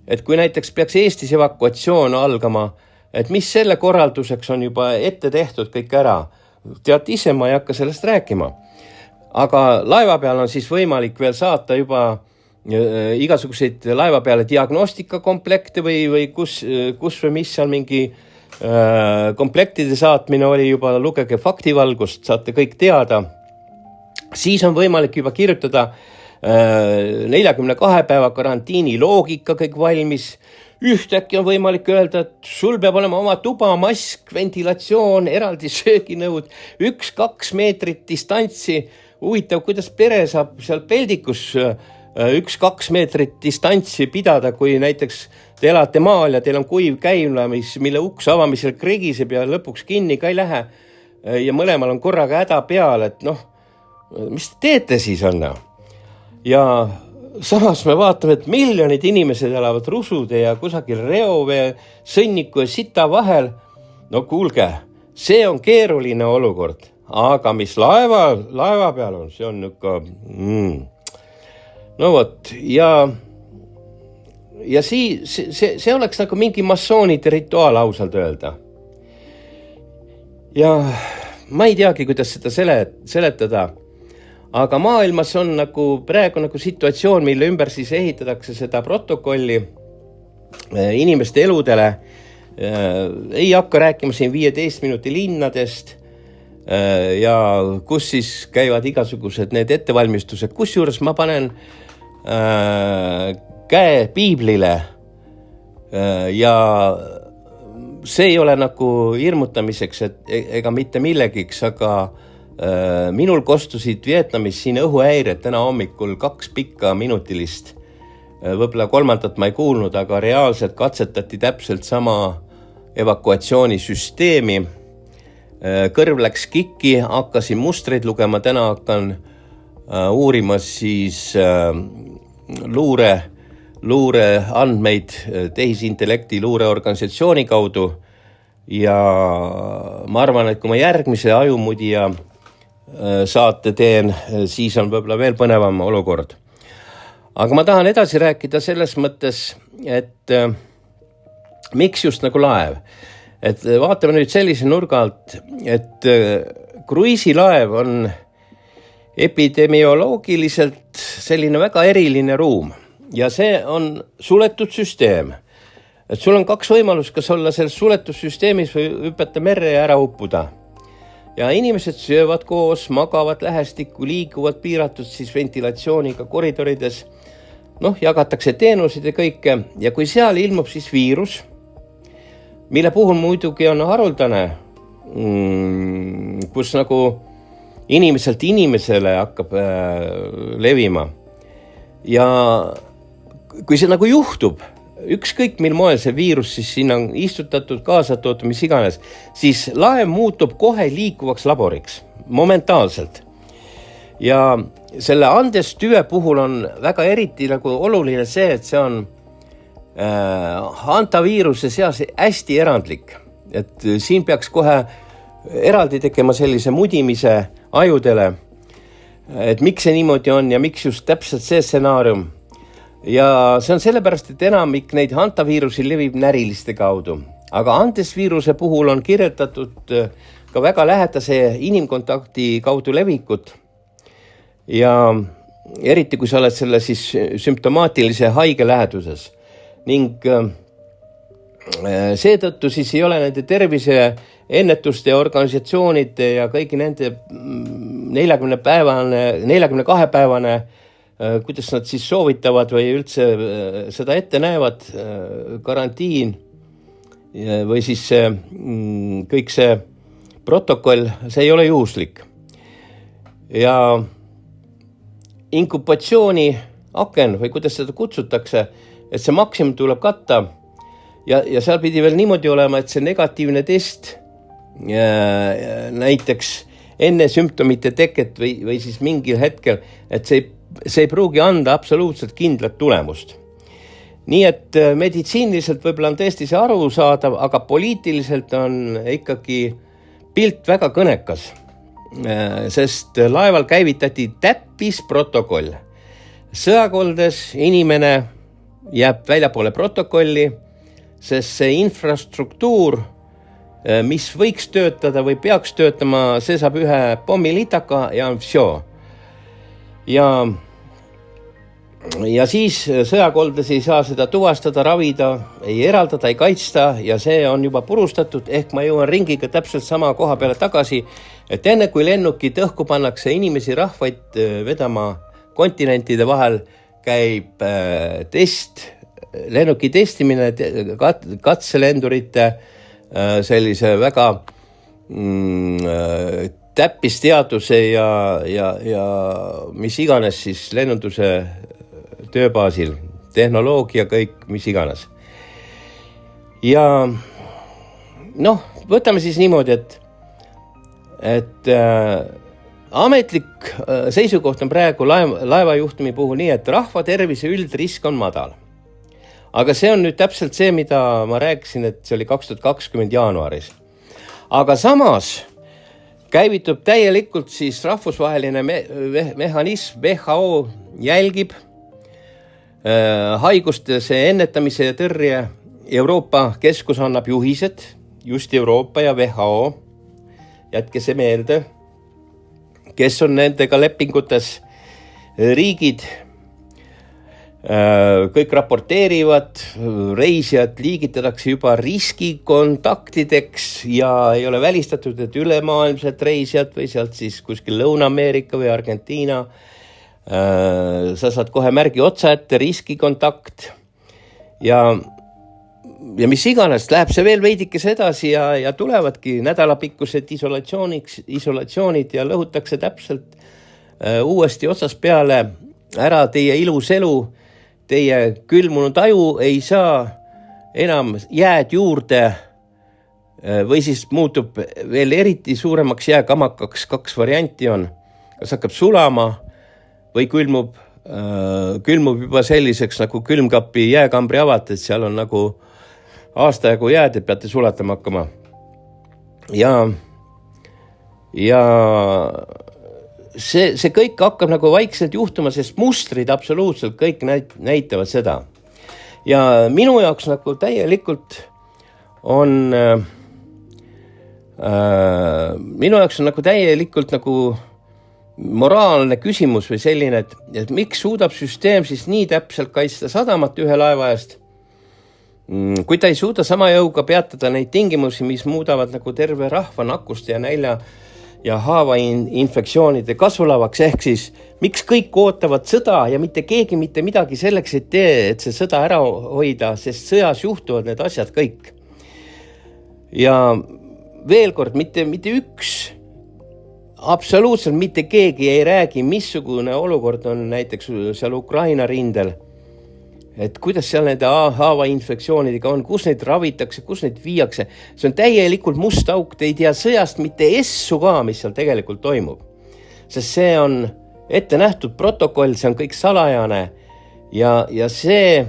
et kui näiteks peaks Eestis evakuatsioon algama, et mis selle korralduseks on juba ette tehtud kõik ära. Tead ise, ma ei hakka sellest rääkima. Aga laeva peal on siis võimalik veel saata juba igasuguseid laeva peale diagnostikakomplekte või kus või mis seal mingi komplektide saatmine oli juba, lugege faktivalgust, saate kõik teada. Siis on võimalik juba kirjutada 42 päeva karantiini loogika kõik valmis. Ühtäkki on võimalik öelda, et sul peab olema oma tuba, mask, ventilatsioon, eraldi sööginõud, 1-2 meetrit distantsi. Huvitav, kuidas pere saab seal peldikus 1-2 meetrit distantsi pidada, kui näiteks te elate maal ja teil on kuiv käimla, mille uks avamisel kregiseb ja lõpuks kinni ka ei lähe. Ja mõlemal on korraga häda peal, et mis te teete siis on? Ja samas me vaatame, et miljonid inimesed elavad rusude ja kusagil reovee, sõnniku ja sita vahel. No kuulge, see on keeruline olukord, aga mis laeva peal on, see on ikka... No vot, ja see oleks nagu mingi massoonide rituaal ausalt öelda. Ja ma ei teagi, kuidas seda seletada, aga maailmas on nagu praegu nagu situatsioon, mille ümber siis ehitatakse seda protokolli inimeste eludele. Ei hakka rääkima siin 15 minuti linnadest ja kus siis käivad igasugused need ettevalmistused. Kusjuures ma panen käe piiblile ja see ei ole nagu hirmutamiseks ega mitte millegiks, aga minul kostusid Vietnamis siin õhuhäired täna hommikul 2 pikka minutilist. Võib-olla 3. ma ei kuulnud, aga reaalselt katsetati täpselt sama evakuatsioonisüsteemi. Kõrv läks kikki, hakkasin mustreid lugema, täna hakkan uurimas siis luure andmeid tehisintellekti luureorganisatsiooni kaudu ja ma arvan, et kui ma järgmise ajumudija saate teen, siis on võib-olla veel põnevam olukord. Aga ma tahan edasi rääkida selles mõttes, et miks just nagu laev? Et vaatame nüüd sellise nurga alt, et kruiisilaev on epidemioloogiliselt selline väga eriline ruum ja see on suletud süsteem. Et sul on 2 võimalust, kas olla selles suletud süsteemis või hüpata merre ja ära uppuda. Ja inimesed söövad koos, magavad lähestikku, liiguvad piiratud siis ventilatsiooniga koridorides. Jagatakse teenuseid ja kõike ja kui seal ilmub siis viirus, mille puhul muidugi on haruldane, kus nagu inimeselt inimesele hakkab levima. Ja kui see nagu juhtub, ükskõik mil moel see viirus siis sinna on istutatud, kaasatud, mis iganes, siis laev muutub kohe liikuvaks laboriks, momentaalselt. Ja selle Andes tüve puhul on väga eriti nagu oluline see, et see on hantaviiruse seas hästi erandlik. Et siin peaks kohe eraldi tegema sellise mudimise ajudele, et miks see niimoodi on ja miks just täpselt see stsenaarium. Ja see on sellepärast, et enamik neid hantaviirusi levib näriliste kaudu. Aga Andes viiruse puhul on kirjeldatud ka väga lähedase inimkontakti kaudu levikut. Ja eriti kui sa oled selle siis sümptomaatilise haige läheduses. Ning seetõttu siis ei ole nende terviseennetuste ja organisatsioonide ja kõigi nende 42 päevane, kuidas nad siis soovitavad või üldse seda ette näevad, karantiin või siis kõik see protokoll, see ei ole juhuslik. Ja inkubatsiooni aken või kuidas seda kutsutakse, et see maksimum tuleb katta ja seal pidi veel niimoodi olema, et see negatiivne test näiteks enne sümptomite teket või siis mingil hetkel, et see ei pruugi anda absoluutselt kindlat tulemust. Nii et meditsiiniliselt võib-olla on tõesti see arusaadav, aga poliitiliselt on ikkagi pilt väga kõnekas, sest laeval käivitati täppisprotokoll. Sõjakoldes inimene jääb väljapoole protokolli, sest see infrastruktuur, mis võiks töötada või peaks töötama, see saab ühe pommilitaka ja on vsjo. Ja siis sõjakoldes ei saa seda tuvastada, ravida, ei eraldada, ei kaitsta ja see on juba purustatud, ehk ma jõuan ringiga täpselt sama koha peale tagasi, et enne kui lennukid õhku pannakse inimesi, rahvaid vedama kontinentide vahel, käib test, lennuki testimine, katselendurite sellise väga täppisteaduse ja mis iganes siis lennunduse tööbaasil, tehnoloogia, kõik, mis iganes. Ja võtame siis niimoodi, et ametlik seisukoht on praegu laevajuhtumi puhul nii, et rahva tervise üldrisk on madal. Aga see on nüüd täpselt see, mida ma rääkisin, et see oli 2020 jaanuaris. Aga samas käivitub täielikult siis rahvusvaheline mehhanism, WHO jälgib haiguste ennetamise ja tõrje. Euroopa Keskus annab juhised, just Euroopa ja WHO, jätke see meelde, kes on nendega lepingutes riigid, kõik raporteerivad, reisijad liigitatakse juba riskikontaktideks ja ei ole välistatud, et ülemaailmsed reisijad või sealt siis kuskil Lõuna-Ameerika või Argentiina, sa saad kohe märgi otsa ette riskikontakt ja mis iganes, läheb see veel veidikese edasi ja tulevadki nädalapikkused isolatsioonid ja lõhutakse täpselt uuesti otsast peale ära teie ilus elu, teie külmunud aju ei saa enam jääd juurde või siis muutub veel eriti suuremaks jääkamakaks, 2 varianti on, kas hakkab sulama või külmub juba selliseks nagu külmkapi jääkambri avatud, seal on nagu aasta jagu jääd, et peate sulatama hakkama. Ja see kõik hakkab nagu vaikselt juhtuma, sest mustrid absoluutselt kõik näitavad seda. Ja minu jaoks nagu täielikult on nagu moraalne küsimus või selline, et miks suudab süsteem siis nii täpselt kaitsta sadamat ühe laeva eest, kui ta ei suuda sama jõuga peatada neid tingimusi, mis muudavad nagu terve rahva nakkuste ja nälja ja haava infektsioonide kasvulavaks, ehk siis miks kõik ootavad sõda ja mitte keegi mitte midagi selleks ei tee, et see sõda ära hoida, sest sõjas juhtuvad need asjad kõik. Ja veel kord, mitte üks, absoluutselt mitte keegi ei räägi, missugune olukord on näiteks seal Ukraina rindel, et kuidas seal nende haavainfektsioonidega on, kus neid ravitakse, kus neid viiakse. See on täielikult must auk, te ei tea sõjast mitte essu ka, mis seal tegelikult toimub. Sest see on ette nähtud protokoll, see on kõik salajane ja see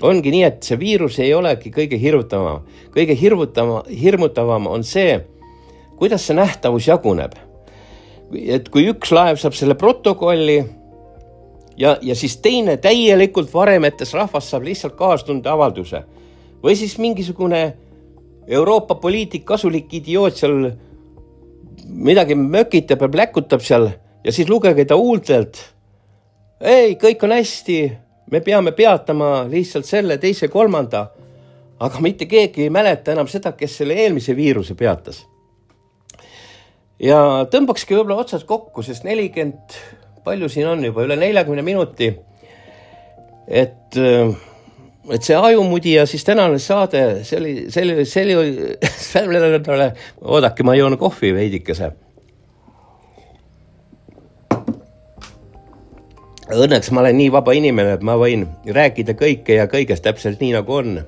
ongi nii, et see viirus ei olegi kõige hirmutavam. Kõige hirmutavam on see, kuidas see nähtavus jaguneb. Et kui üks laev saab selle protokolli ja siis teine täielikult varemetes rahvas saab lihtsalt kaastunde avalduse. Või siis mingisugune Euroopa poliitik, kasulik idioot seal midagi mökitab ja pläkutab seal ja siis lugege ta huultelt. Ei, kõik on hästi, me peame peatama lihtsalt selle, teise, kolmanda, aga mitte keegi ei mäleta enam seda, kes selle eelmise viiruse peatas. Ja tõmbakski võib-olla otsad kokku, sest 40, palju siin on juba, üle 40 minuti, et et see ajumudija siis tänane saade, see oli, oodake, ma joon kohvi veidikese. Õnneks ma olen nii vaba inimene, et ma võin rääkida kõike ja kõigest täpselt nii nagu on.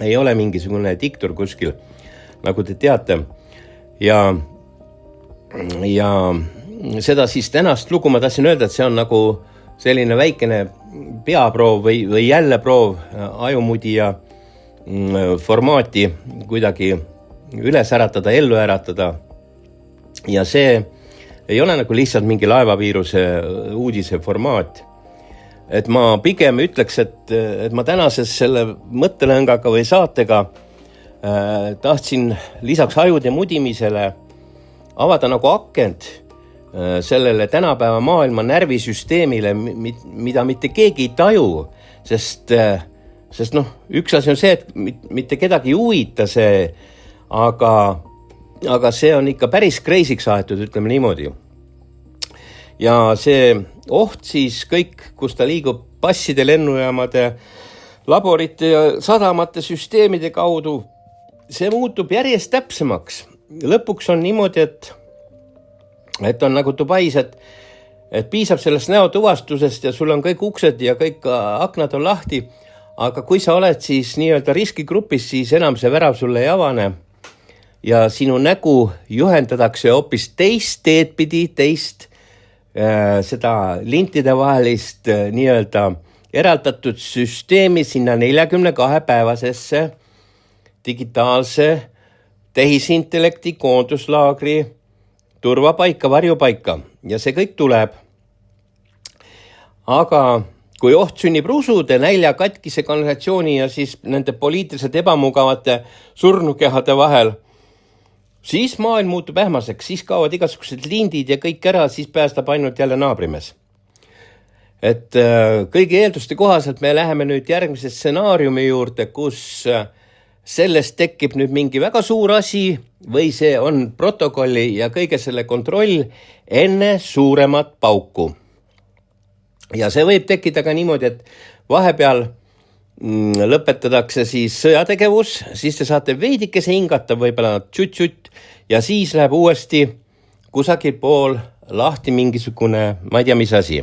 Ei ole mingisugune diktor kuskil, nagu te teate. Ja seda siis tänast lugu ma tahtsin öelda, et see on nagu selline väikene peaproov või jälle proov ajumudija formaati kuidagi üles äratada, ellu äratada. Ja see ei ole nagu lihtsalt mingi laevaviiruse uudise formaat. Et ma pigem ütleks, et ma tänases selle mõttelõngaga või saatega tahtsin lisaks ajude mudimisele avada nagu akent sellele tänapäeva maailma närvisüsteemile, mida mitte keegi ei taju, sest üks asi on see, et mitte kedagi ei huvita see, aga see on ikka päris crazy'ks aetud, ütleme niimoodi. Ja see oht siis kõik, kus ta liigub passide, lennujaamade, laborite ja sadamate süsteemide kaudu, see muutub järjest täpsemaks. Lõpuks on niimoodi, et on nagu Dubais, et piisab sellest näotuvastusest ja sul on kõik uksed ja kõik aknad on lahti, aga kui sa oled siis nii-öelda riskigrupis, siis enam see värav sulle ei avane ja sinu nägu juhendatakse hoopis teist teed pidi, teist seda lintide vahelist nii-öelda eraldatud süsteemi sinna 42-päevasesse digitaalse tehisintellekti koonduslaagri turvapaika, varjupaika ja see kõik tuleb. Aga kui oht sünnib rusude, nälja, katkise kanalisatsiooni ja siis nende poliitiliselt ebamugavate surnukehade vahel, siis maailm muutub ähmaseks, siis kaovad igasugused lindid ja kõik ära, siis päästab ainult jälle naabrimees. Et kõigi eelduste kohaselt me läheme nüüd järgmise stsenaariumi juurde, kus sellest tekib nüüd mingi väga suur asi või see on protokolli ja kõige selle kontroll enne suuremat pauku. Ja see võib tekkida ka niimoodi, et vahepeal lõpetatakse siis sõjategevus, siis te saate veidikese hingata, võib-olla tšut-tšut ja siis läheb uuesti kusagil pool lahti mingisugune, ma ei tea, mis asi.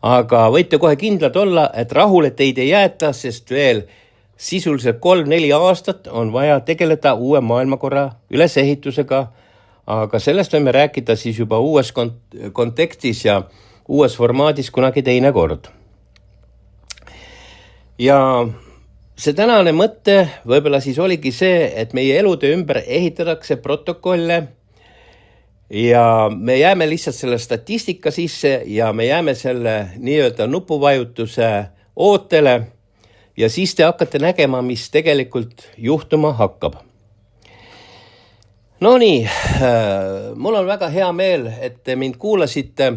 Aga võite kohe kindlad olla, et rahule teid ei jäeta, sest veel sisuliselt 3-4 aastat on vaja tegeleda uue maailmakorra ülesehitusega, aga sellest võime rääkida siis juba uues kontekstis ja uues formaadis kunagi teine kord. Ja see tänane mõte võib-olla siis oligi see, et meie elude ümber ehitatakse protokolle ja me jääme lihtsalt selle statistika sisse ja me jääme selle nii-öelda nupuvajutuse ootele ja siis te hakkate nägema, mis tegelikult juhtuma hakkab. No nii, mul on väga hea meel, et te mind kuulasite.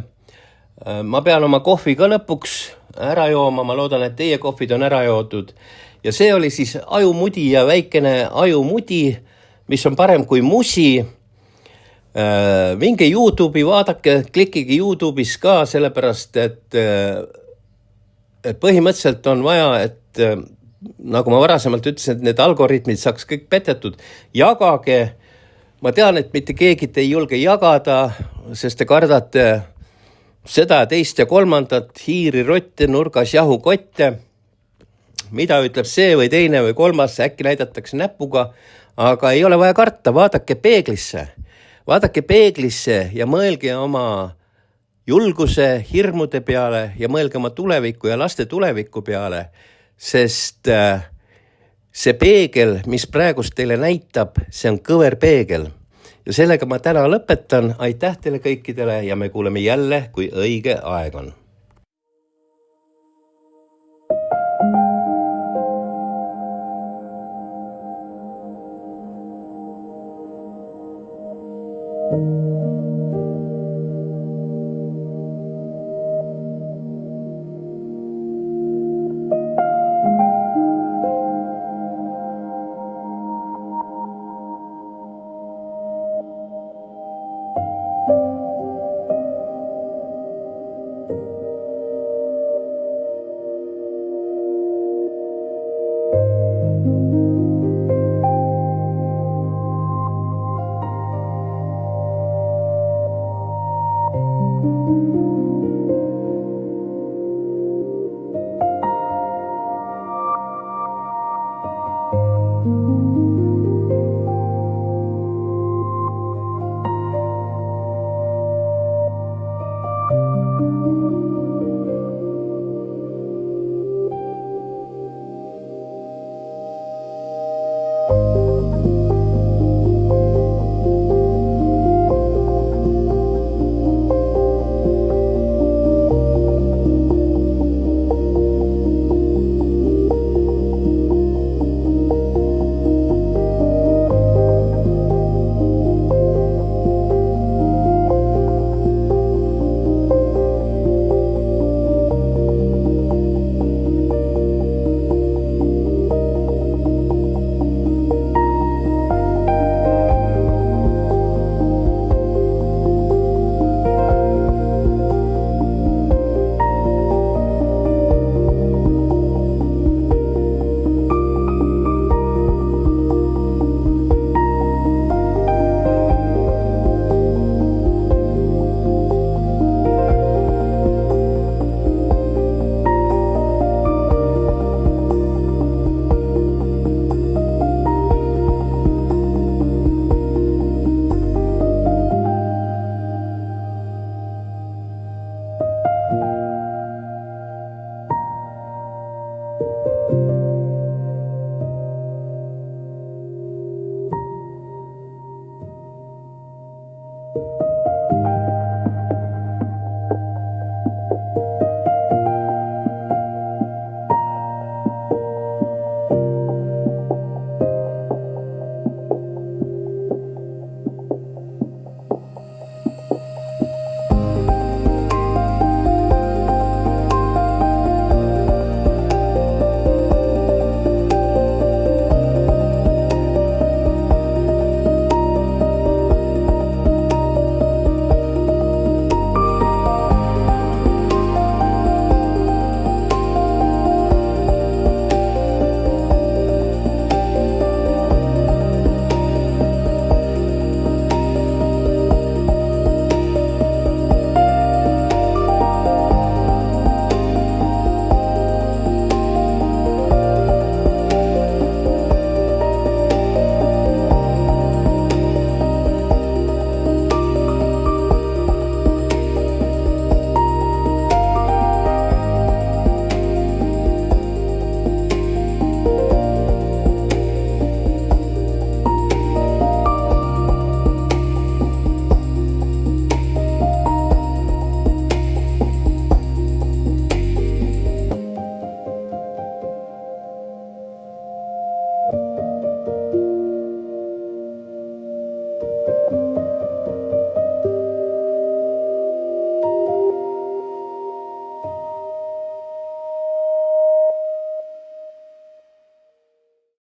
Ma pean oma kohvi ka lõpuks ära jooma, ma loodan, et teie kohvid on ära joodud. Ja see oli siis ajumudi ja väikene ajumudi, mis on parem kui musi. Minge YouTube'i, vaadake, klikkige YouTube'is ka, sellepärast, et põhimõtteliselt on vaja, et nagu ma varasemalt ütlesin, et need algoritmid saaks kõik petetud. Jagage, ma tean, et mitte keegi te ei julge jagada, sest te kardate seda, teist ja kolmandat, hiiri, rotte, nurgas jahukotte, mida ütleb see või teine või kolmas, äkki näidatakse näpuga, aga ei ole vaja karta, vaadake peeglisse ja mõelge oma julguse, hirmude peale ja mõelge oma tuleviku ja laste tuleviku peale, sest see peegel, mis praegust teile näitab, see on kõver peegel. Ja sellega ma täna lõpetan, aitäh teile kõikidele ja me kuuleme jälle, kui õige aeg on.